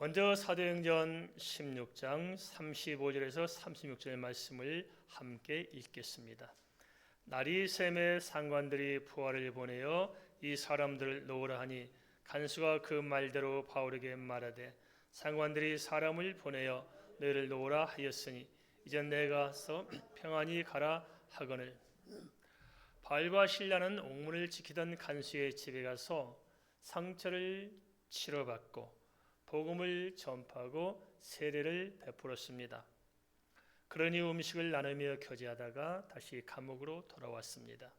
먼저 사도행전 16장 35절에서 36절 말씀을 함께 읽겠습니다. 날이 샘에 상관들이 부하를 보내어 이 사람들을 놓으라 하니 간수가 그 말대로 바울에게 말하되 상관들이 사람을 보내어 너희를 놓으라 하였으니 이제 내가 가서 평안히 가라 하거늘. 바울과 실라는 옥문을 지키던 간수의 집에 가서 상처를 치료받고 복음을 전파하고 세례를 베풀었습니다. 그러니 음식을 나누며 교제하다가 다시 감옥으로 돌아왔습니다.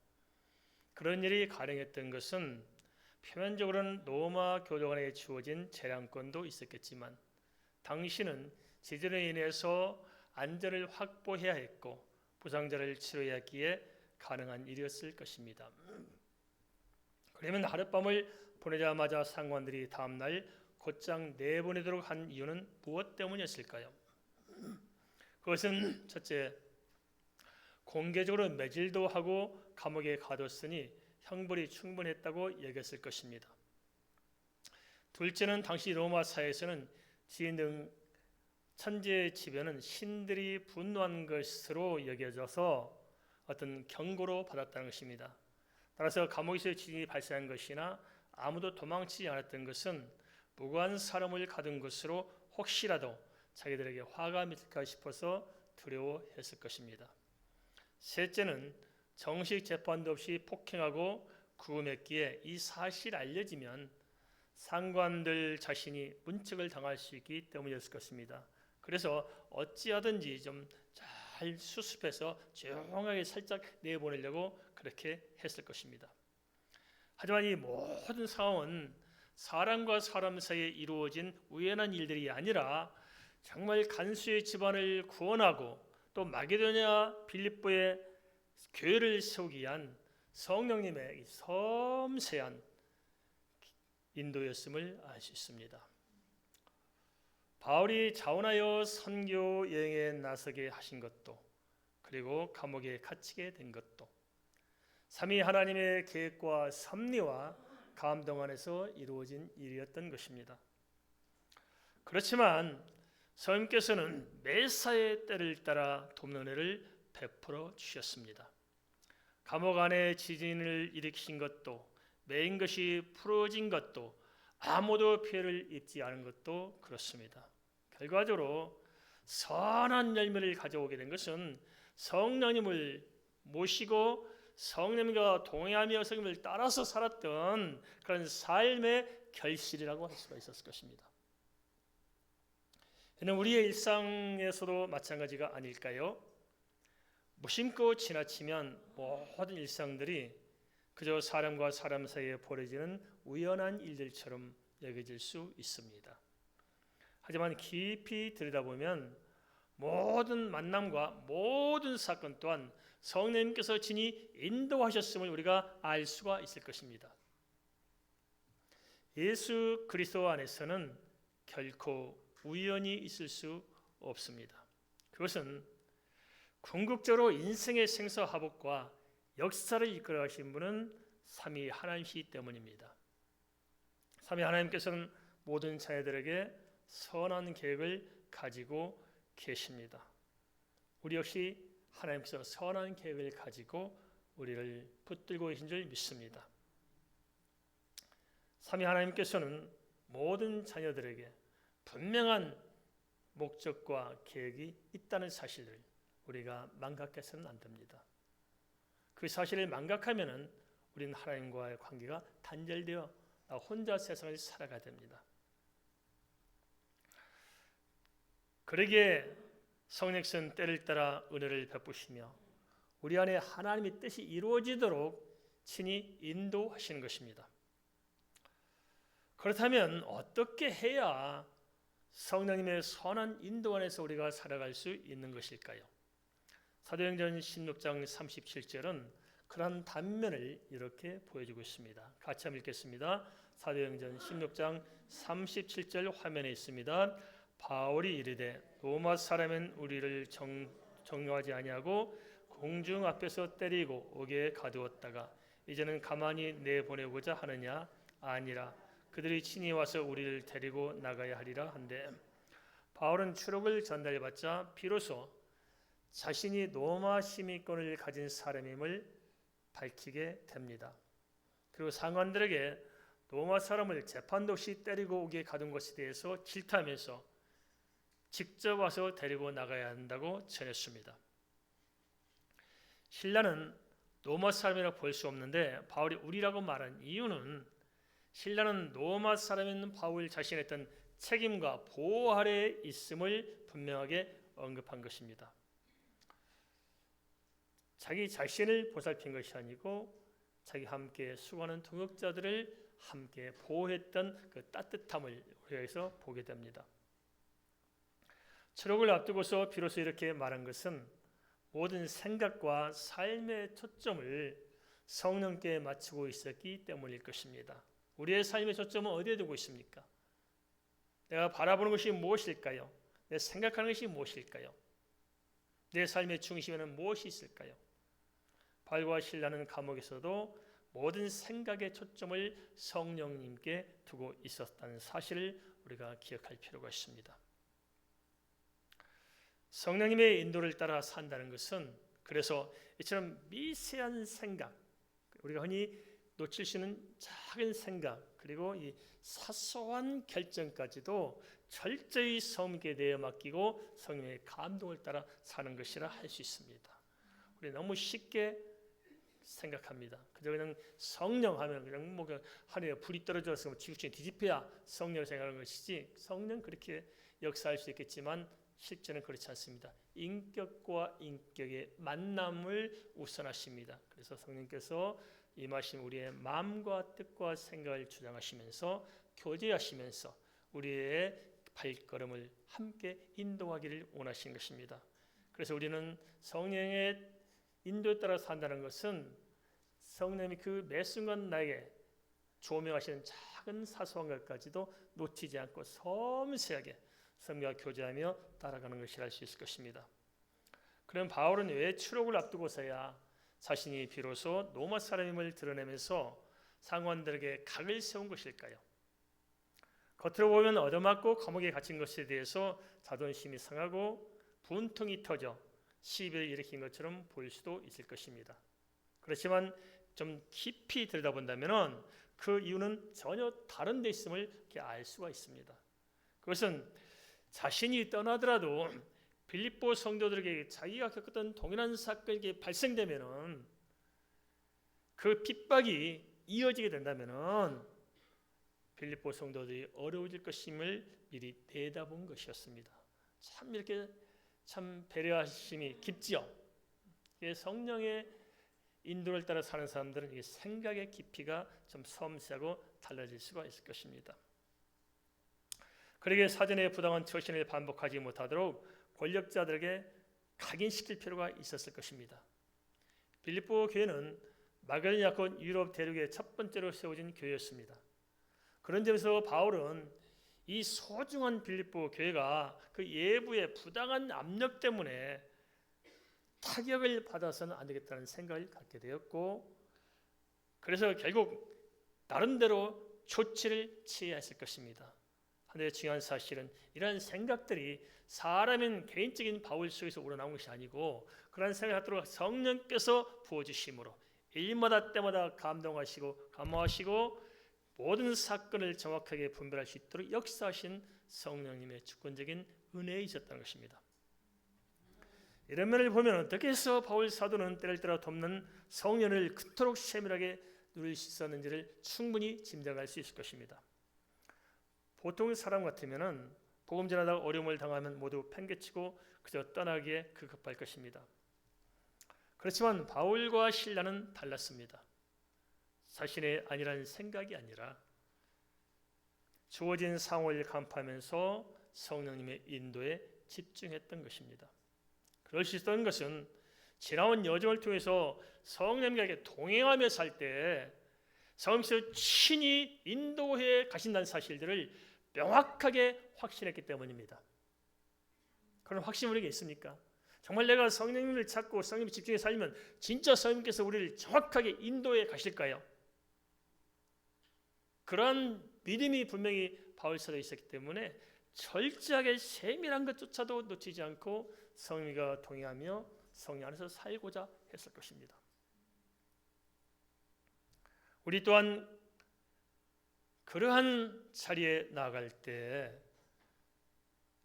그런 일이 가능했던 것은 표면적으로는 로마 교도관에게 주어진 재량권도 있었겠지만 당시는 지진으로 인해서 안전을 확보해야 했고 부상자를 치료해야 했기에 가능한 일이었을 것입니다. 그러면 하룻밤을 보내자마자 상관들이 다음날 곧장 내보내도록 한 이유는 무엇 때문이었을까요? 그것은 첫째, 공개적으로 매질도 하고 감옥에 가뒀으니 형벌이 충분했다고 여겼을 것입니다. 둘째는 당시 로마 사회에서는 지인 등 천재의 지변은 신들이 분노한 것으로 여겨져서 어떤 경고로 받았다는 것입니다. 따라서 감옥에서 지진이 발생한 것이나 아무도 도망치지 않았던 것은 무고한 사람을 가둔 것으로 혹시라도 자기들에게 화가 밀까 싶어서 두려워했을 것입니다. 셋째는 정식 재판도 없이 폭행하고 구금했기에 이 사실이 알려지면 상관들 자신이 문책을 당할 수 있기 때문이었을 것입니다. 그래서 어찌하든지 좀 잘 수습해서 조용하게 살짝 내보내려고 그렇게 했을 것입니다. 하지만 이 모든 상황은 사람과 사람 사이에 이루어진 우연한 일들이 아니라 정말 간수의 집안을 구원하고 또 마게도냐 빌립보의 교회를 세우기 위한 성령님의 섬세한 인도였음을 알 수 있습니다. 바울이 자원하여 선교 여행에 나서게 하신 것도 그리고 감옥에 갇히게 된 것도 삼위 하나님의 계획과 섭리와 감동 안에서 이루어진 일이었던 것입니다. 그렇지만 성령께서는 매사의 때를 따라 돕는 은혜를 베풀어 주셨습니다. 감옥 안에 지진을 일으킨 것도 메인 것이 풀어진 것도 아무도 피해를 입지 않은 것도 그렇습니다. 결과적으로 선한 열매를 가져오게 된 것은 성령님을 모시고 성령님과 동행하며 성령님을 따라서 살았던 그런 삶의 결실이라고 할 수가 있었을 것입니다. 이는 우리의 일상에서도 마찬가지가 아닐까요? 무심코 지나치면 모든 일상들이 그저 사람과 사람 사이에 벌어지는 우연한 일들처럼 여겨질 수 있습니다. 하지만 깊이 들여다보면 모든 만남과 모든 사건 또한 성령님께서 친히 인도하셨음을 우리가 알 수가 있을 것입니다. 예수 그리스도 안에서는 결코 우연이 있을 수 없습니다. 그것은 궁극적으로 인생의 생사화복과 역사를 이끌어 가신 분은 삼위 하나님이시기 때문입니다. 삼위 하나님께서는 모든 자녀들에게 선한 계획을 가지고 계십니다. 우리 역시 하나님께서 선한 계획을 가지고 우리를 붙들고 계신 줄 믿습니다. 삼위 하나님께서는 모든 자녀들에게 분명한 목적과 계획이 있다는 사실을 우리가 망각해서는 안 됩니다. 그 사실을 망각하면은 우리는 하나님과의 관계가 단절되어 나 혼자 세상을 살아가야 됩니다. 그러기에 성령께서는 때를 따라 은혜를 베푸시며 우리 안에 하나님의 뜻이 이루어지도록 친히 인도하시는 것입니다. 그렇다면 어떻게 해야 성령님의 선한 인도 안에서 우리가 살아갈 수 있는 것일까요? 사도행전 16장 37절은 그런 단면을 이렇게 보여주고 있습니다. 같이 한번 읽겠습니다. 사도행전 16장 37절 화면에 있습니다. 바울이 이르되 로마 사람은 우리를 정죄하지 아니하고 공중 앞에서 때리고 옥에 가두었다가 이제는 가만히 내보내고자 하느냐? 아니라 그들이 친히 와서 우리를 데리고 나가야 하리라 한데 바울은 추록을 전달받자 비로소 자신이 로마 시민권을 가진 사람임을 밝히게 됩니다. 그리고 상관들에게 로마 사람을 재판도 없이 때리고 오게 가둔 것에 대해서 질타하면서 직접 와서 데리고 나가야 한다고 전했습니다. 신라는 로마 사람이라고 볼 수 없는데 바울이 우리라고 말한 이유는 신라는 로마 사람인 바울 자신의 어떤 책임과 보호 아래에 있음을 분명하게 언급한 것입니다. 자기 자신을 보살핀 것이 아니고 자기 함께 수고하는 동역자들을 함께 보호했던 그 따뜻함을 우리에서 보게 됩니다. 추록을 앞두고서 비로소 이렇게 말한 것은 모든 생각과 삶의 초점을 성령께 맞추고 있었기 때문일 것입니다. 우리의 삶의 초점은 어디에 두고 있습니까? 내가 바라보는 것이 무엇일까요? 내 생각하는 것이 무엇일까요? 내 삶의 중심에는 무엇이 있을까요? 바울과 실라는 감옥에서도 모든 생각의 초점을 성령님께 두고 있었다는 사실을 우리가 기억할 필요가 있습니다. 성령님의 인도를 따라 산다는 것은 그래서 이처럼 미세한 생각, 우리가 흔히 놓칠 수 있는 작은 생각, 그리고 이 사소한 결정까지도 철저히 성령께 내어 맡기고 성령의 감동을 따라 사는 것이라 할 수 있습니다. 우리 너무 쉽게 생각합니다. 그냥 성령 하면 그냥 뭐 하늘에 불이 떨어져서 지구촌에 뒤집혀야 성령 생각하는 것이지, 성령 그렇게 역사할 수 있겠지만 실제는 그렇지 않습니다. 인격과 인격의 만남을 우선하십니다. 그래서 성령께서 임하신 우리의 마음과 뜻과 생각을 주장하시면서 교제하시면서 우리의 발걸음을 함께 인도하기를 원하신 것입니다. 그래서 우리는 성령의 인도에 따라 산다는 것은 성령이 그 매 순간 나에게 조명하시는 작은 사소한 것까지도 놓치지 않고 섬세하게 성령과 교제하며 따라가는 것이라 할 수 있을 것입니다. 그럼 바울은 왜 추록을 앞두고서야 자신이 비로소 로마 사람임을 드러내면서 상관들에게 각을 세운 것일까요? 겉으로 보면 얻어맞고 감옥에 갇힌 것에 대해서 자존심이 상하고 분통이 터져 시비를 일으킨 것처럼 보일 수도 있을 것입니다. 그렇지만 좀 깊이 들여다본다면 그 이유는 전혀 다른 데 있음을 이렇게 알 수가 있습니다. 그것은 자신이 떠나더라도 빌립보 성도들에게 자기가 겪었던 동일한 사건이 발생되면은 그 핍박이 이어지게 된다면은 빌립보 성도들이 어려워질 것임을 미리 내다본 것이었습니다. 참 이렇게 참 배려하심이 깊지요. 성령의 인도를 따라 사는 사람들은 이 생각의 깊이가 좀 섬세하고 달라질 수가 있을 것입니다. 그러기에 사전에 부당한 처신을 반복하지 못하도록 권력자들에게 각인시킬 필요가 있었을 것입니다. 빌립보 교회는 마게도냐권 유럽 대륙의 첫 번째로 세워진 교회였습니다. 그런 점에서 바울은 이 소중한 빌립보 교회가 그 예부의 부당한 압력 때문에 타격을 받아서는 안 되겠다는 생각을 갖게 되었고, 그래서 결국 나름대로 조치를 취해야 했을 것입니다. 하나의 중요한 사실은 이러한 생각들이 사람인 개인적인 바울 속에서 우러나온 것이 아니고 그러한 생각을 갖도록 성령께서 부어주심으로 일마다 때마다 감동하시고 감화하시고 모든 사건을 정확하게 분별할 수 있도록 역사하신 성령님의 주권적인 은혜에 있었다는 것입니다. 이런 면을 보면 어떻게 해서 바울 사도는 때를 따라 돕는 성령을 그토록 세밀하게 누릴 수 있었는지를 충분히 짐작할 수 있을 것입니다. 보통 사람 같으면 복음 전하다가 어려움을 당하면 모두 팽개치고 그저 떠나기에 급할 것입니다. 그렇지만 바울과 실라는 달랐습니다. 자신의 아니라는 생각이 아니라 주어진 상황을 간파하면서 성령님의 인도에 집중했던 것입니다. 그럴 수 있었던 것은 지나온 여정을 통해서 성령님과 동행하며 살 때 성령께서 친히 인도해 가신다는 사실들을 명확하게 확신했기 때문입니다. 그런 확신이 우리에게 있습니까? 정말 내가 성령님을 찾고 성령님에 집중해 살면 진짜 성령님께서 우리를 정확하게 인도해 가실까요? 그런 믿음이 분명히 바울 사도에 있었기 때문에 철저하게 세밀한 것조차도 놓치지 않고 성령과 동행하며 성령 안에서 살고자 했을 것입니다. 우리 또한 그러한 자리에 나아갈 때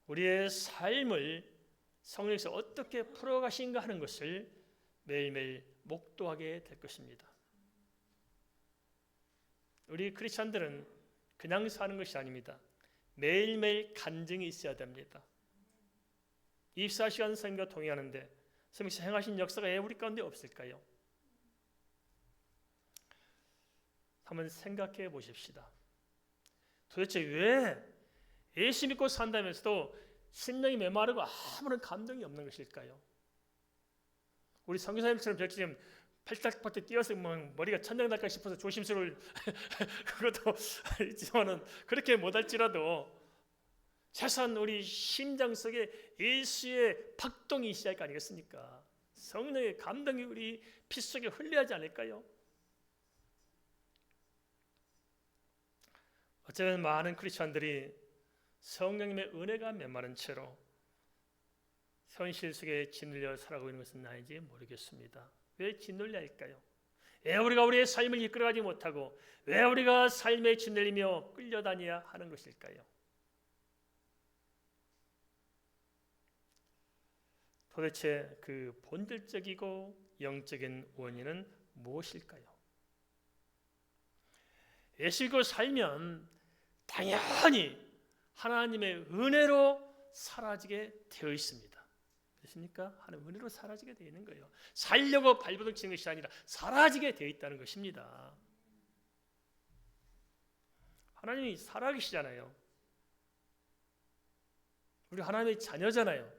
우리의 삶을 성령께서 어떻게 풀어가신가 하는 것을 매일매일 목도하게 될 것입니다. 우리 크리스찬들은 그냥 사는 것이 아닙니다. 매일매일 간증이 있어야 됩니다. 24시간 성령과 동행하는데 성령께서 행하신 역사가 왜 우리 가운데 없을까요? 한번 생각해 보십시다. 도대체 왜 예수 믿고 산다면서도 심령이 메마르고 아무런 감동이 없는 것일까요? 우리 선교사님처럼 저렇게 지금 팔딱팔딱 뛰어서 머리가 천장 날까 싶어서 조심스러울 그것도 있지만은 그렇게 못할지라도 최소한 우리 심장 속에 예수의 박동이 있어야 할 거 아니겠습니까? 성령의 감동이 우리 피 속에 흘려야 하지 않을까요? 어쩌면 많은 크리스천들이 성령님의 은혜가 메마른 채로 현실 속에 짓눌려 살아가고 있는 것은 아닌지 모르겠습니다. 왜 짓눌려 할까요? 왜 우리가 우리의 삶을 이끌어가지 못하고 왜 우리가 삶에 짓눌리며 끌려다녀야 하는 것일까요? 도대체 그 본질적이고 영적인 원인은 무엇일까요? 예수 믿고 살면 당연히 하나님의 은혜로 사라지게 되어 있습니다. 그렇습니까? 하나님의 은혜로 사라지게 되어 있는 거예요. 살려고 발버둥 치는 것이 아니라 사라지게 되어 있다는 것입니다. 하나님이 살아계시잖아요. 우리 하나님의 자녀잖아요.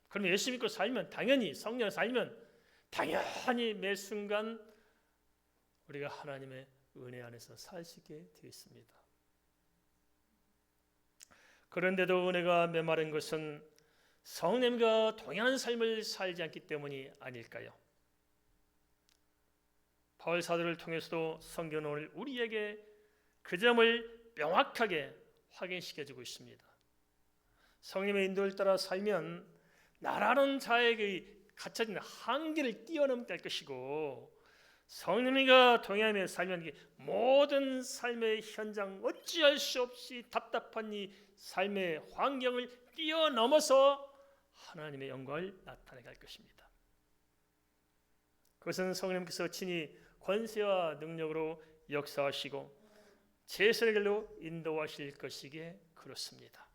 그럼 예수 믿고 살면 당연히 성령 살면 당연히 매 순간 우리가 하나님의 은혜 안에서 살 수 있게 되어 있습니다. 그런데도 은혜가 메마른 것은 성령과 동행하는 삶을 살지 않기 때문이 아닐까요? 바울 사도를 통해서도 성경은 오늘 우리에게 그 점을 명확하게 확인시켜주고 있습니다. 성령의 인도를 따라 살면 나라는 자에게 갇혀진 한계를 뛰어넘게 될 것이고 성령과 동행하며 살면 모든 삶의 현장 어찌할 수 없이 답답한 이 삶의 환경을 뛰어넘어서 하나님의 영광을 나타내게 할 것입니다. 그것은 성령께서 친히 권세와 능력으로 역사하시고 제선의 길로 인도하실 것이기에 그렇습니다.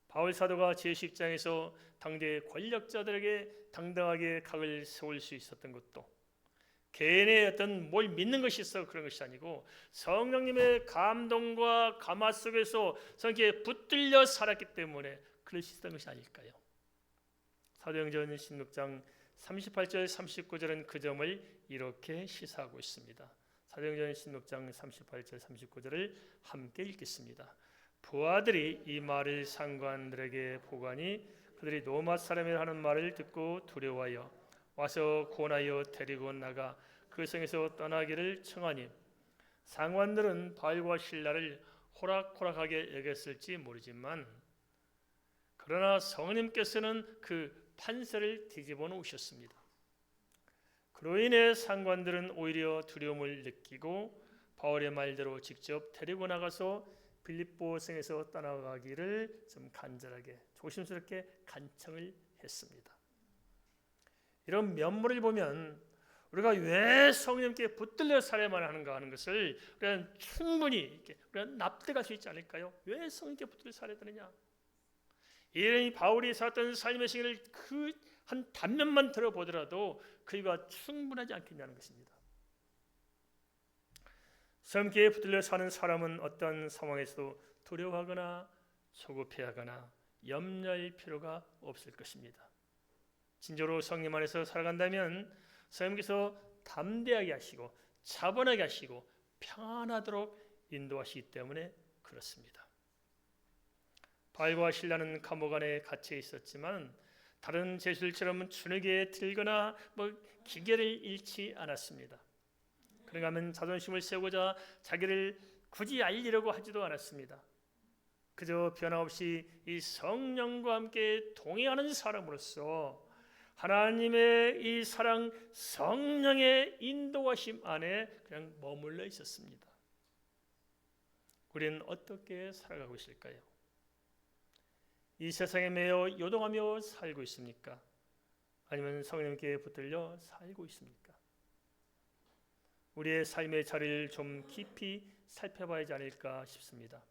바울 사도가 제10장에서 당대 권력자들에게 당당하게 각을 세울 수 있었던 것도 개인의 어떤 뭘 믿는 것이 있어 그런 것이 아니고 성령님의 감동과 감화 속에서 성령께 붙들려 살았기 때문에 그럴 수 있었던 것이 아닐까요? 사도행전 16장 38절 39절은 그 점을 이렇게 시사하고 있습니다. 사도행전 16장 38절 39절을 함께 읽겠습니다. 부하들이 이 말을 상관들에게 보가니 그들이 로마 사람이라 하는 말을 듣고 두려워하여 와서 고나여 데리고 나가 그 성에서 떠나기를 청하니 상관들은 바울과 실라를 호락호락하게 여겼을지 모르지만 그러나 성령님께서는 그 판세를 뒤집어 놓으셨습니다. 그로 인해 상관들은 오히려 두려움을 느끼고 바울의 말대로 직접 데리고 나가서 빌립보 성에서 떠나가기를 좀 간절하게 조심스럽게 간청을 했습니다. 이런 면모를 보면 우리가 왜 성령님께 붙들려 살아야만 하는가 하는 것을 우리가 충분히 우리가 납득할 수 있지 않을까요? 왜 성령님께 붙들려 살아야 되느냐? 이런 바울이 살았던 삶의 시기를 그 한 단면만 들어보더라도 그이가 충분하지 않겠냐는 것입니다. 성령께 붙들려 사는 사람은 어떤 상황에서도 두려워하거나 조급해하거나 염려할 필요가 없을 것입니다. 진정으로 성령 안에서 살아간다면 성령께서 담대하게 하시고 차분하게 하시고 평안하도록 인도하시기 때문에 그렇습니다. 바울과 실라는 감옥 안에 갇혀 있었지만 다른 죄수들처럼 주눅에 들거나 기계를 잃지 않았습니다. 그런가 하면 자존심을 세우고자 자기를 굳이 알리려고 하지도 않았습니다. 그저 변함없이 이 성령과 함께 동행하는 사람으로서 하나님의 이 사랑, 성령의 인도하심 안에 그냥 머물러 있었습니다. 우리는 어떻게 살아가고 있을까요? 이 세상에 매여 요동하며 살고 있습니까? 아니면 성령께 붙들려 살고 있습니까? 우리의 삶의 자리를 좀 깊이 살펴봐야 하지 않을까 싶습니다.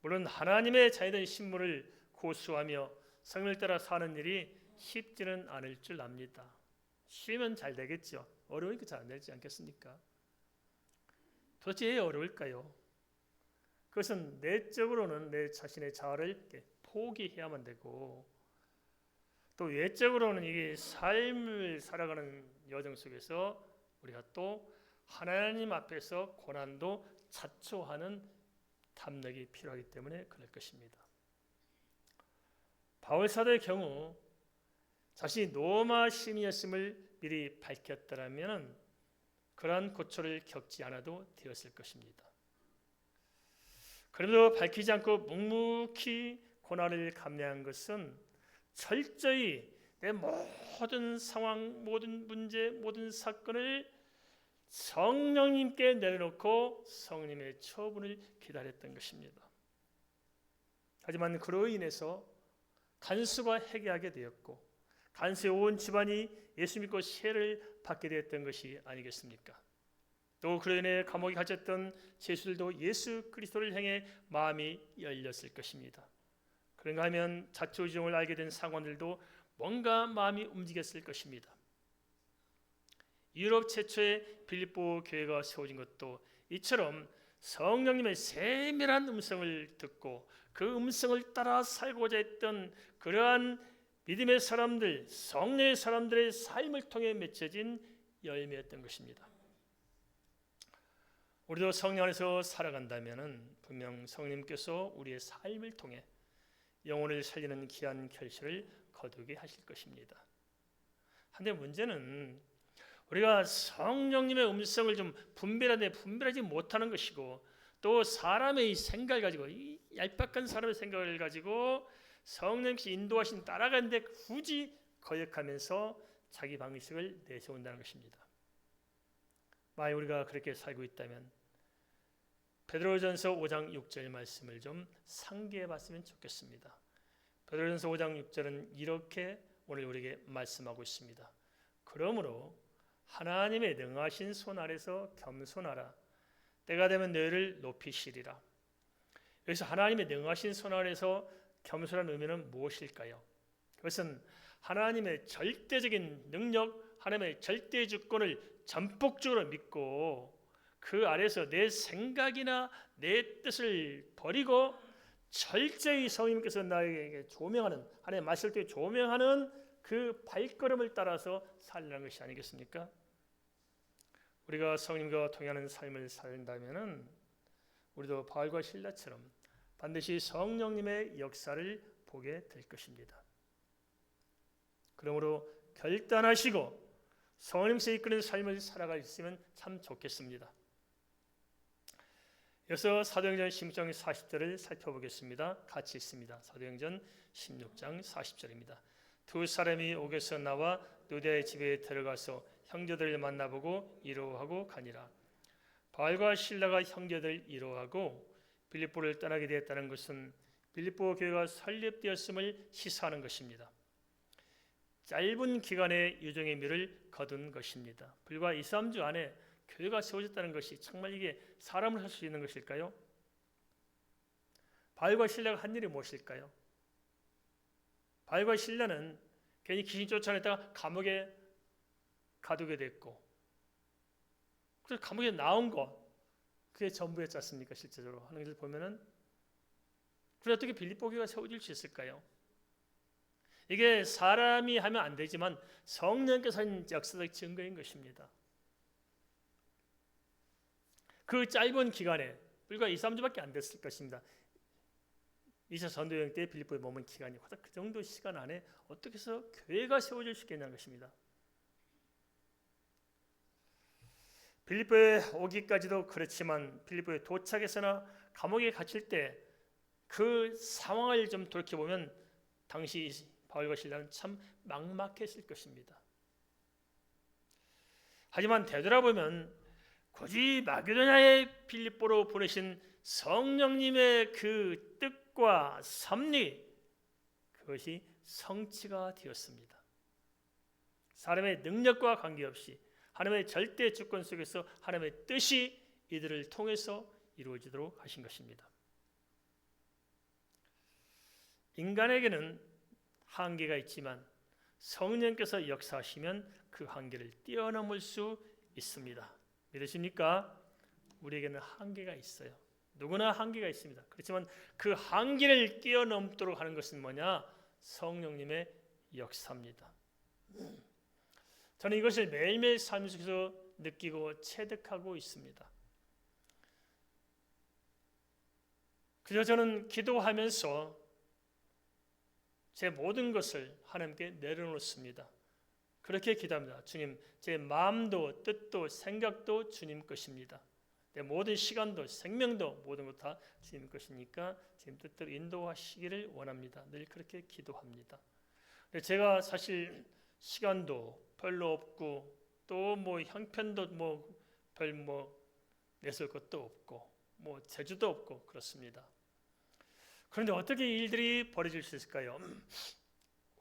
물론 하나님의 자녀된 신분을 고수하며 성령을 따라 사는 일이 쉽지는 않을 줄 압니다. 쉬면 잘 되겠죠. 어려우니까 잘 안 되지 않겠습니까? 도대체 왜 어려울까요? 그것은 내적으로는 내 자신의 자아를 포기해야만 되고, 또 외적으로는 이게 삶을 살아가는 여정 속에서 우리가 또 하나님 앞에서 고난도 자초하는 탐력이 필요하기 때문에 그럴 것입니다. 바울 사도의 경우 자신이 로마 시민이었음을 미리 밝혔더라면 그러한 고초를 겪지 않아도 되었을 것입니다. 그래도 밝히지 않고 묵묵히 고난을 감내한 것은 철저히 내 모든 상황, 모든 문제, 모든 사건을 성령님께 내려놓고 성령님의 처분을 기다렸던 것입니다. 하지만 그로 인해서 간수가 회개하게 되었고 간수의 온 집안이 예수 믿고 세를 받게 되었던 것이 아니겠습니까? 또 그로 인해 감옥에 갇혔던 죄수들도 예수 그리스도를 향해 마음이 열렸을 것입니다. 그런가 하면 자초지종을 알게 된 상관들도 뭔가 마음이 움직였을 것입니다. 유럽 최초의 빌립보 교회가 세워진 것도 이처럼 성령님의 세밀한 음성을 듣고 그 음성을 따라 살고자 했던 그러한 믿음의 사람들, 성령의 사람들의 삶을 통해 맺혀진 열매였던 것입니다. 우리도 성령 안에서 살아간다면 분명 성령님께서 우리의 삶을 통해 영혼을 살리는 귀한 결실을 거두게 하실 것입니다. 한데 문제는 우리가 성령님의 음성을 좀 분별하지 못하는 것이고, 또 사람의 생각을 가지고, 이 얄팍한 사람의 생각을 가지고 성령님께서 인도하신 따라가는데 굳이 거역하면서 자기 방식을 내세운다는 것입니다. 만약 우리가 그렇게 살고 있다면 베드로전서 5장 6절 말씀을 좀 상기해 봤으면 좋겠습니다. 베드로전서 5장 6절은 이렇게 오늘 우리에게 말씀하고 있습니다. 그러므로 하나님의 능하신 손 아래서 겸손하라. 때가 되면 너희를 높이시리라. 여기서 하나님의 능하신 손 아래서 겸손한 의미는 무엇일까요? 그것은 하나님의 절대적인 능력, 하나님의 절대 주권을 전폭적으로 믿고 그 아래서 내 생각이나 내 뜻을 버리고 철저히 성령님께서 나에게 조명하는, 하나님의 말씀을 통해 조명하는 그 발걸음을 따라서 살라는 것이 아니겠습니까? 우리가 성령님과 동행하는 삶을 살린다면 우리도 바울과 실라처럼 반드시 성령님의 역사를 보게 될 것입니다. 그러므로 결단하시고 성령님께서 이끄는 삶을 살아갈 수 있으면 참 좋겠습니다. 이어서 사도행전 16장 40절을 살펴보겠습니다. 같이 있습니다. 사도행전 16장 40절입니다. 두 사람이 옥에서 나와 누대의 집에 들어가서 형제들을 만나보고 위로하고 가니라. 바울과 실라가 형제들 위로하고 빌립보를 떠나게 되었다는 것은 빌립보 교회가 설립되었음을 시사하는 것입니다. 짧은 기간의 유종의 미를 거둔 것입니다. 불과 2, 3주 안에 교회가 세워졌다는 것이 정말 이게 사람을 할 수 있는 것일까요? 바울과 실라가 한 일이 무엇일까요? 바울과 실라는 괜히 귀신 쫓아냈다가 감옥에 가두게 됐고, 그래서 감옥에 나온 것, 그게 전부였지 않습니까? 실제적으로 하는 것을 보면은. 그래 어떻게 빌립보 교회가 세워질 수 있을까요? 이게 사람이 하면 안 되지만 성령께서 한 역사적 증거인 것입니다. 그 짧은 기간에 불과 2, 3주밖에 안 됐을 것입니다. 2차 전도여행 때 빌립보에 머문 기간이 그 정도 시간 안에 어떻게 해서 교회가 세워질 수 있겠냐는 것입니다. 빌립보에 오기까지도 그렇지만 빌립보에 도착해서나 감옥에 갇힐 때 그 상황을 좀 돌이켜보면 당시 바울과 실라는 참 막막했을 것입니다. 하지만 되돌아보면 굳이 마게도냐의 빌립보로 보내신 성령님의 그 뜻과 섭리, 그것이 성취가 되었습니다. 사람의 능력과 관계없이 하나님의 절대 주권 속에서 하나님의 뜻이 이들을 통해서 이루어지도록 하신 것입니다. 인간에게는 한계가 있지만 성령께서 역사하시면 그 한계를 뛰어넘을 수 있습니다. 믿으십니까? 우리에게는 한계가 있어요. 누구나 한계가 있습니다. 그렇지만 그 한계를 뛰어넘도록 하는 것은 뭐냐? 성령님의 역사입니다. 저는 이것을 매일매일 삶 속에서 느끼고 체득하고 있습니다. 그래서 저는 기도하면서 제 모든 것을 하나님께 내려놓습니다. 그렇게 기도합니다. 주님, 제 마음도 뜻도 생각도 주님 것입니다. 내 모든 시간도 생명도 모든 것 다 주님 것이니까 주님 뜻대로 인도하시기를 원합니다. 늘 그렇게 기도합니다. 제가 사실 시간도 별로 없고 또 뭐 형편도 별 내세울 것도 없고 재주도 없고 그렇습니다. 그런데 어떻게 일들이 벌어질 수 있을까요?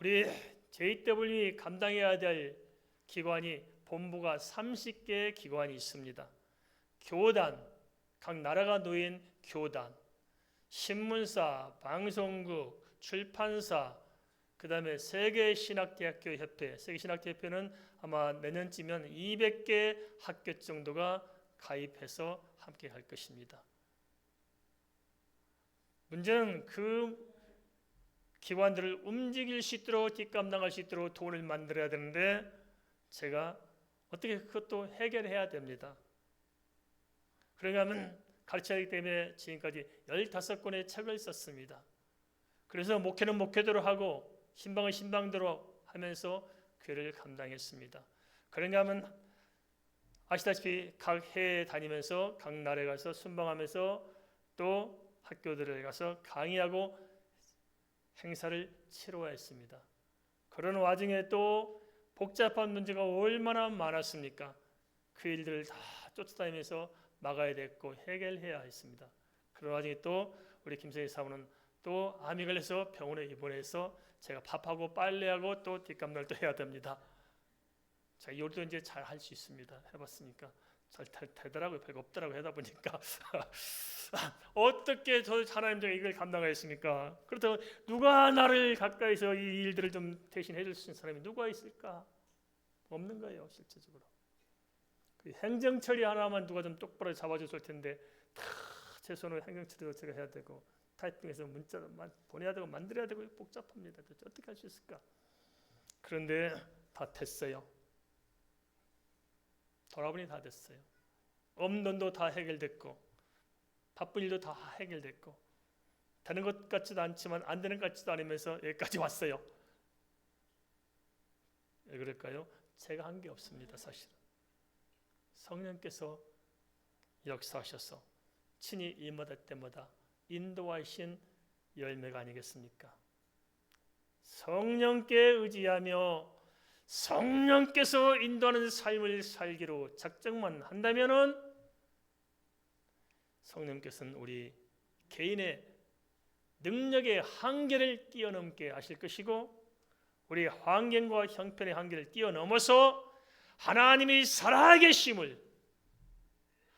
우리 JW 감당해야 될 기관이 본부가 30개의 기관이 있습니다. 교단, 각 나라가 놓인 교단, 신문사, 방송국, 출판사, 그 다음에 세계신학대학교 협회, 세계신학대학교는 아마 내년쯤이면 200개 학교 정도가 가입해서 함께 할 것입니다. 문제는 그 기관들을 움직일 수 있도록 뒷감당할 수 있도록 돈을 만들어야 되는데 제가 어떻게 그것도 해결해야 됩니다. 그러니까 하면 가르쳐야 하기 때문에 지금까지 15권의 책을 썼습니다. 그래서 목회는 목회대로 하고 신방은 신방대로 하면서 교회를 감당했습니다. 그런가 하면 아시다시피 각 해에 다니면서 각 나라에 가서 순방하면서 또 학교들에 가서 강의하고 행사를 치러야 했습니다. 그런 와중에 또 복잡한 문제가 얼마나 많았습니까? 그 일들을 다 쫓아다니면서 막아야 됐고 해결해야 했습니다. 그런 와중에 또 우리 김성희 사모는 또 암이 걸려서 병원에 입원해서 제가 밥하고 빨래하고 또 뒷감당을 또 해야 됩니다. 제가 요리도 이제 잘 할 수 있습니다. 해봤으니까 잘 되더라고요. 별거 없더라고 하다 보니까 어떻게 저 하나님께서 이걸 감당하겠습니까? 그렇다고 누가 나를 가까이서 이 일들을 좀 대신 해줄 수 있는 사람이 누가 있을까? 없는 거예요, 실제적으로. 그 행정 처리 하나만 누가 좀 똑바로 잡아줬을 텐데 다 제 손으로 행정 처리도 제가 해야 되고 타이핑해서 문자도 보내야 되고 만들어야 되고 복잡합니다. 어떻게 할 수 있을까? 그런데 다 됐어요. 돌아보니 다 됐어요. 없는 돈도 다 해결됐고 바쁜 일도 다 해결됐고 되는 것 같지도 않지만 안 되는 것 같지도 않으면서 여기까지 왔어요. 왜 그럴까요? 제가 한 게 없습니다. 사실은 성령께서 역사하셔서 친히 일마다 때마다 인도하신 열매가 아니겠습니까? 성령께 의지하며 성령께서 인도하는 삶을 살기로 작정만 한다면은 성령께서는 우리 개인의 능력의 한계를 뛰어넘게 하실 것이고 우리 환경과 형편의 한계를 뛰어넘어서 하나님이 살아계심을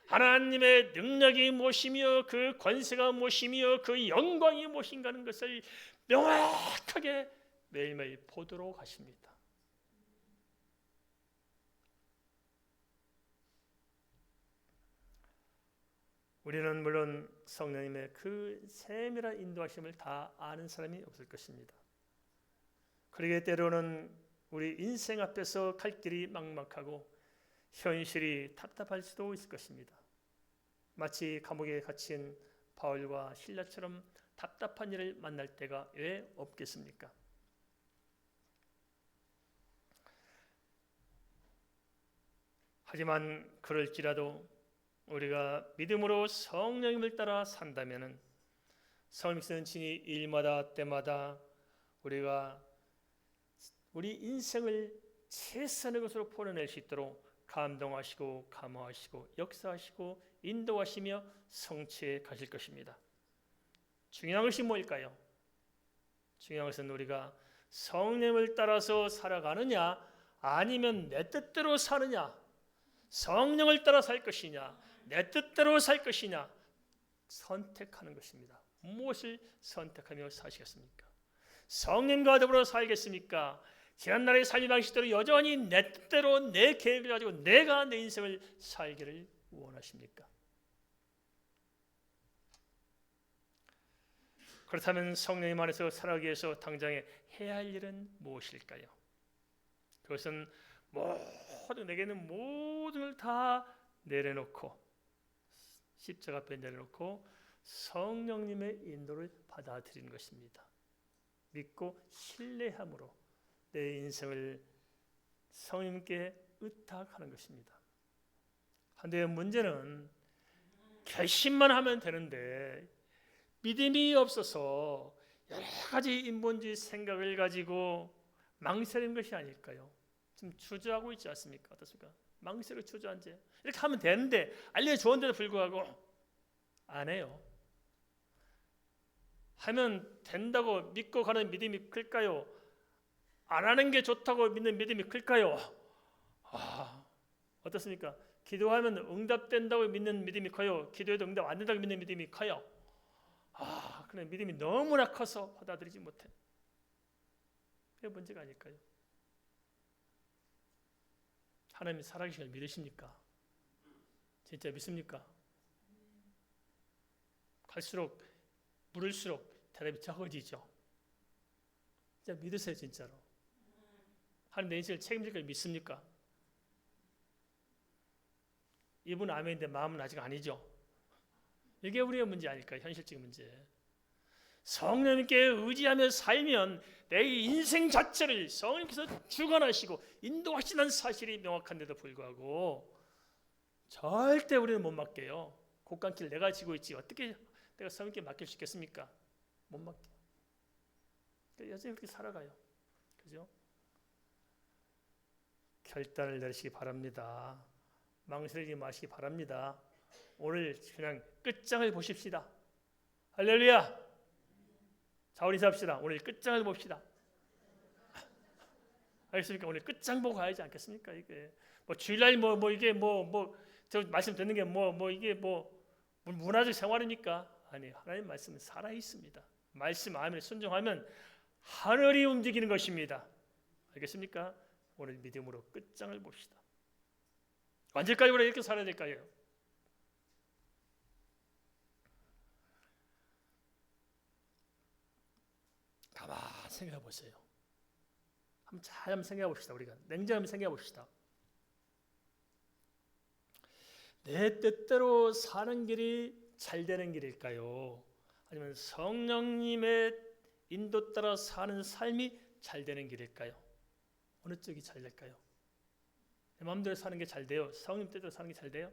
하나님의 능력이 무엇이며 그 권세가 무엇이며 그 영광이 무엇인가 하는 것을 명확하게 매일매일 보도록 하십니다. 우리는 물론 성령님의 그 세밀한 인도하심을 다 아는 사람이 없을 것입니다. 그러기에 때로는 우리 인생 앞에서 갈 길이 막막하고 현실이 답답할 수도 있을 것입니다. 마치 감옥에 갇힌 바울과 실라처럼 답답한 일을 만날 때가 왜 없겠습니까? 하지만 그럴지라도 우리가 믿음으로 성령님을 따라 산다면은 성령께서는 친히 일마다 때마다 우리가 우리 인생을 최선의 것으로 풀어낼 수 있도록 감동하시고 감화하시고 역사하시고 인도하시며 성취해 가실 것입니다. 중요한 것이 뭘까요? 중요한 것은 우리가 성령을 따라서 살아가느냐 아니면 내 뜻대로 사느냐, 성령을 따라 살 것이냐 내 뜻대로 살 것이냐 선택하는 것입니다. 무엇을 선택하며 사시겠습니까? 성령과 더불어 살겠습니까? 지난날의 삶의 방식대로 여전히 내 뜻대로 내 계획을 가지고 내가 내 인생을 살기를 원하십니까? 그렇다면 성령님 안에서 살아가기 위해서 당장에 해야 할 일은 무엇일까요? 그것은 내게는 모든 걸 다 내려놓고 십자가 앞에 내려놓고 성령님의 인도를 받아들이는 것입니다. 믿고 신뢰함으로 내 인생을 성령님께 의탁하는 것입니다. 한데 문제는 결심만 하면 되는데 믿음이 없어서 여러 가지 인본주의 생각을 가지고 망설이는 것이 아닐까요? 지금 주저하고 있지 않습니까? 어떻습니까? 망설이고 주저앉아요. 이렇게 하면 되는데 알려주었는데도 불구하고 안 해요. 하면 된다고 믿고 가는 믿음이 클까요? 안 하는 게 좋다고 믿는 믿음이 클까요? 어떻습니까? 기도하면 응답된다고 믿는 믿음이 커요? 기도해도 응답 안 된다고 믿는 믿음이 커요? 그런 믿음이 너무나 커서 받아들이지 못해. 그게 문제가 아닐까요? 하나님이 살아계신 걸 믿으십니까? 진짜 믿습니까? 갈수록 물을수록 대답이 적어지죠. 진짜 믿으세요, 진짜로. 하나님 내 인생을 책임질 걸 믿습니까? 입은 아멘인데 마음은 아직 아니죠. 이게 우리의 문제 아닐까요? 현실적인 문제. 성령님께 의지하며 살면 내 인생 자체를 성령께서 주관하시고 인도하시는 사실이 명확한데도 불구하고 절대 우리는 못 맡겨요. 곡간길 내가 지고 있지 어떻게 내가 성령께 맡길 수 있겠습니까? 못 맡겨. 여전히 그렇게 살아가요. 그죠? 결단을 내리시기 바랍니다. 망설이지 마시기 바랍니다. 오늘 그냥 끝장을 보십시다. 할렐루야. 자, 우리 인사합시다. 오늘 끝장을 봅시다. 알겠습니까? 오늘 끝장 보고 가야지 않겠습니까? 이게 주일날 이게 저 말씀 듣는 게 이게 문화적 생활입니까? 아니, 하나님 말씀은 살아 있습니다. 말씀 아멘 순종하면 하늘이 움직이는 것입니다. 알겠습니까? 오늘 믿음으로 끝장을 봅시다. 언제까지 우리가 이렇게 살아야 될까요? 가만히 생각해 보세요. 한번 생각해 봅시다. 우리가 냉정하게 생각해 봅시다. 내 뜻대로 사는 길이 잘 되는 길일까요? 아니면 성령님의 인도 따라 사는 삶이 잘 되는 길일까요? 어느 쪽이 잘 될까요? 내 마음대로 사는 게 잘 돼요? 성령 뜻대로 사는 게 잘 돼요?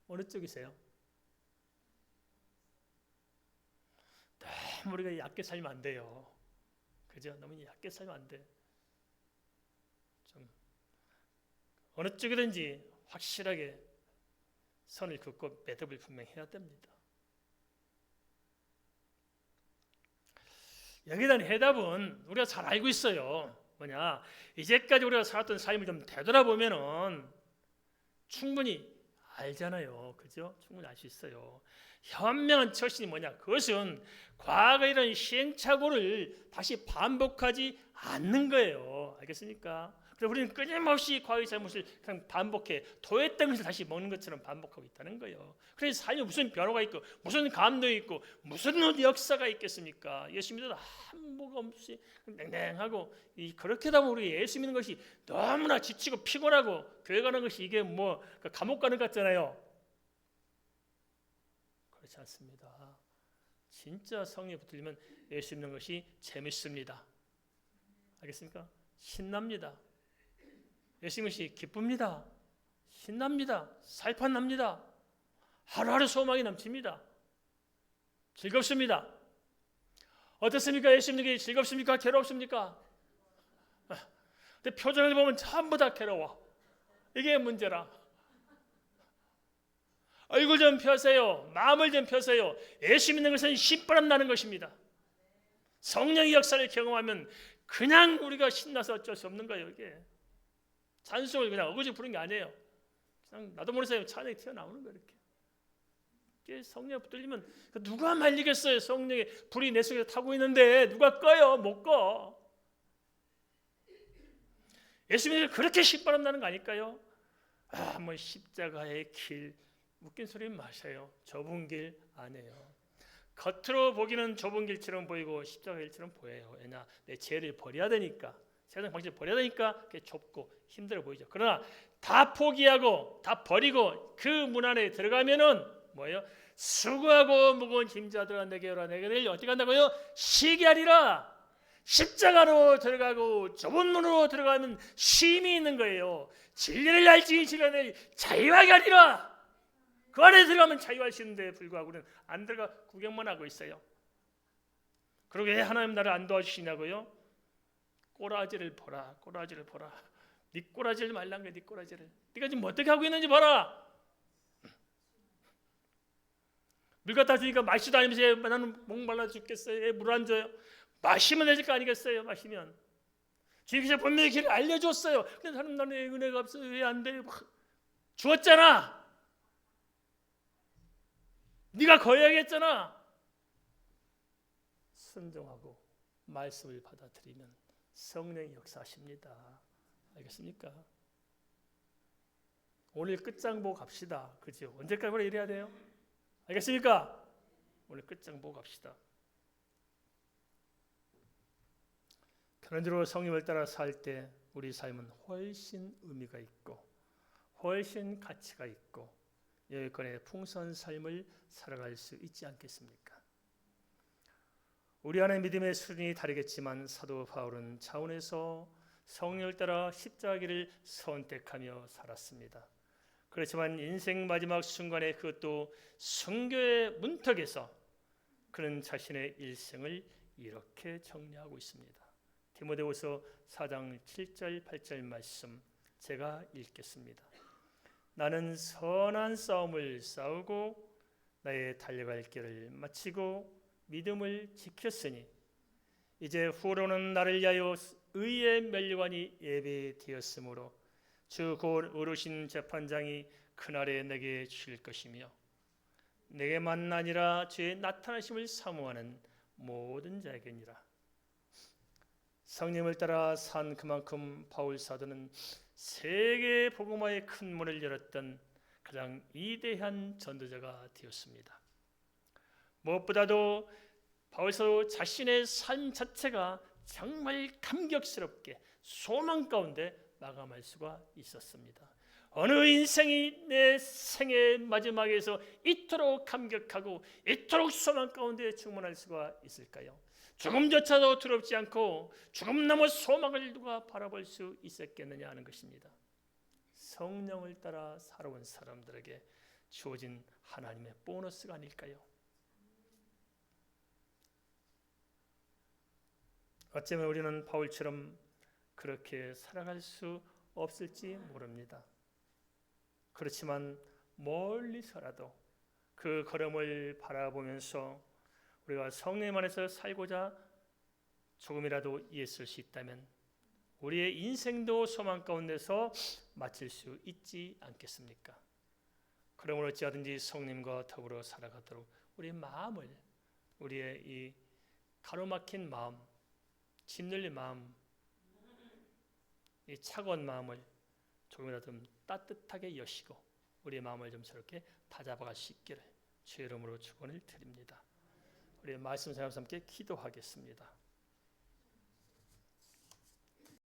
어느 쪽이세요? 너무 우리가 얕게 살면 안 돼요. 그죠? 너무 얕게 살면 안 돼. 좀 어느 쪽이든지 확실하게 선을 긋고 매듭을 분명히 해야 됩니다. 여기에 대한 해답은 우리가 잘 알고 있어요. 뭐냐? 이제까지 우리가 살았던 삶을 좀 되돌아보면은 충분히 알잖아요. 그죠? 충분히 알 수 있어요. 현명한 처신이 뭐냐? 그것은 과거에 이런 시행착오를 다시 반복하지 않는 거예요. 알겠습니까? 그래서 우리는 끊임없이 과거의 잘못을 그냥 반복해 도했던 것을 다시 먹는 것처럼 반복하고 있다는 거예요. 그래서 삶에 무슨 변화가 있고 무슨 감동이 있고 무슨 역사가 있겠습니까? 예수 믿어도 아무가 없이 냉랭하고 그렇게 하다 보면 우리 예수 믿는 것이 너무나 지치고 피곤하고 교회 가는 것이 이게 감옥 가는 것 같잖아요. 그렇지 않습니다. 진짜 성령에 붙들리면 예수 믿는 것이 재밌습니다. 알겠습니까? 신납니다. 예수 믿는 것이 기쁩니다. 신납니다. 살판납니다. 하루하루 소망이 넘칩니다. 즐겁습니다. 어떻습니까? 예수 믿는 게 즐겁습니까? 괴롭습니까? 근데 표정을 보면 전부 다 괴로워. 이게 문제라. 얼굴 좀 펴세요. 마음을 좀 펴세요. 예수 믿는 것은 신바람 나는 것입니다. 성령의 역사를 경험하면 그냥 우리가 신나서 어쩔 수 없는 거예요. 이게 찬송을 그냥 어거지 부른 게 아니에요. 그냥 나도 모르는 찬양이 튀어나오는 거예요. 이렇게 성령 붙들리면 누가 말리겠어요? 성령의 불이 내 속에 타고 있는데 누가 꺼요? 못 꺼. 예수 믿는 게 그렇게 신바람 나는 거 아닐까요? 뭐 십자가의 길, 웃긴 소리 마세요. 좁은 길 아니에요. 겉으로 보기는 좁은 길처럼 보이고 십자가 길처럼 보여요. 왜냐? 내 죄를 버려야 되니까, 세상 방식을 버려야 되니까 그게 좁고 힘들어 보이죠. 그러나 다 포기하고 다 버리고 그 문 안에 들어가면은 뭐예요? 수고하고 무거운 짐자들아 내게 오라. 내가 내일 어디 간다고요? 쉬게 하리라. 십자가로 들어가고 좁은 문으로 들어가면 쉼이 있는 거예요. 진리를 알지 진리를 자유하게 하리라. 그 안에 들어가면 자유할 수 있는데 불구하고 우리는 안 들어가 구경만 하고 있어요. 그러고 왜 하나님 나를 안 도와주시냐고요? 꼬라지를 보라. 꼬라지를 보라. 네 꼬라지를 말란 거야. 네 꼬라지를. 네가 지금 어떻게 하고 있는지 봐라. 물 갖다 주니까 마시도 아니면서 나는 목말라 죽겠어요. 물 안 줘요. 마시면 되질 거 아니겠어요. 마시면 주님께서 분명히 길을 알려줬어요. 근데 하나님 나는 은혜가 없어요. 왜 안 돼요? 주었잖아. 네가 거해야겠잖아. 순종하고 말씀을 받아들이면 성령이 역사하십니다. 알겠습니까? 오늘 끝장 보고 갑시다. 그죠? 언제까지 우리 이래야 돼요? 알겠습니까? 오늘 끝장 보고 갑시다. 그런대로 성령을 따라 살 때 우리 삶은 훨씬 의미가 있고 훨씬 가치가 있고 여기까지 풍성한 삶을 살아갈 수 있지 않겠습니까? 우리 안의 믿음의 수준이 다르겠지만 사도 바울은 차원에서 성령을 따라 십자가를 선택하며 살았습니다. 그렇지만 인생 마지막 순간에 그것도 순교의 문턱에서 그는 자신의 일생을 이렇게 정리하고 있습니다. 디모데후서 4장 7절 8절 말씀 제가 읽겠습니다. 나는 선한 싸움을 싸우고 나의 달려갈 길을 마치고 믿음을 지켰으니 이제 후로는 나를 위하여 의의 면류관이 예배되었으므로 주 곧 의로우신 재판장이 그날에 내게 주실 것이며 내게만 아니라 주의 나타나심을 사모하는 모든 자에게니라. 성령을 따라 산 그만큼 바울 사도는 세계 복음화의 큰 문을 열었던 가장 위대한 전도자가 되었습니다. 무엇보다도 바울 사도 자신의 삶 자체가 정말 감격스럽게 소망 가운데 마감할 수가 있었습니다. 어느 인생이 내 생의 마지막에서 이토록 감격하고 이토록 소망 가운데 충만할 수가 있을까요? 죽음조차도 두렵지 않고 죽음 넘어 소망을 누가 바라볼 수 있었겠느냐 하는 것입니다. 성령을 따라 살아온 사람들에게 주어진 하나님의 보너스가 아닐까요? 어쩌면 우리는 바울처럼 그렇게 살아갈 수 없을지 모릅니다. 그렇지만 멀리서라도 그 걸음을 바라보면서 우리가 성령 안에서 살고자 조금이라도 이해할 수 있다면 우리의 인생도 소망 가운데서 마칠 수 있지 않겠습니까? 그러므로 어찌하든지 성령과 더불어 살아가도록 우리의 마음을, 우리의 이 가로막힌 마음, 짓눌린 마음, 이 차가운 마음을 조금이라도 좀 따뜻하게 여시고 우리의 마음을 좀 저렇게 다잡아갈 수 있기를 주의 이름으로 축원을 드립니다. 우리 말씀 생각하면서 함께 기도하겠습니다.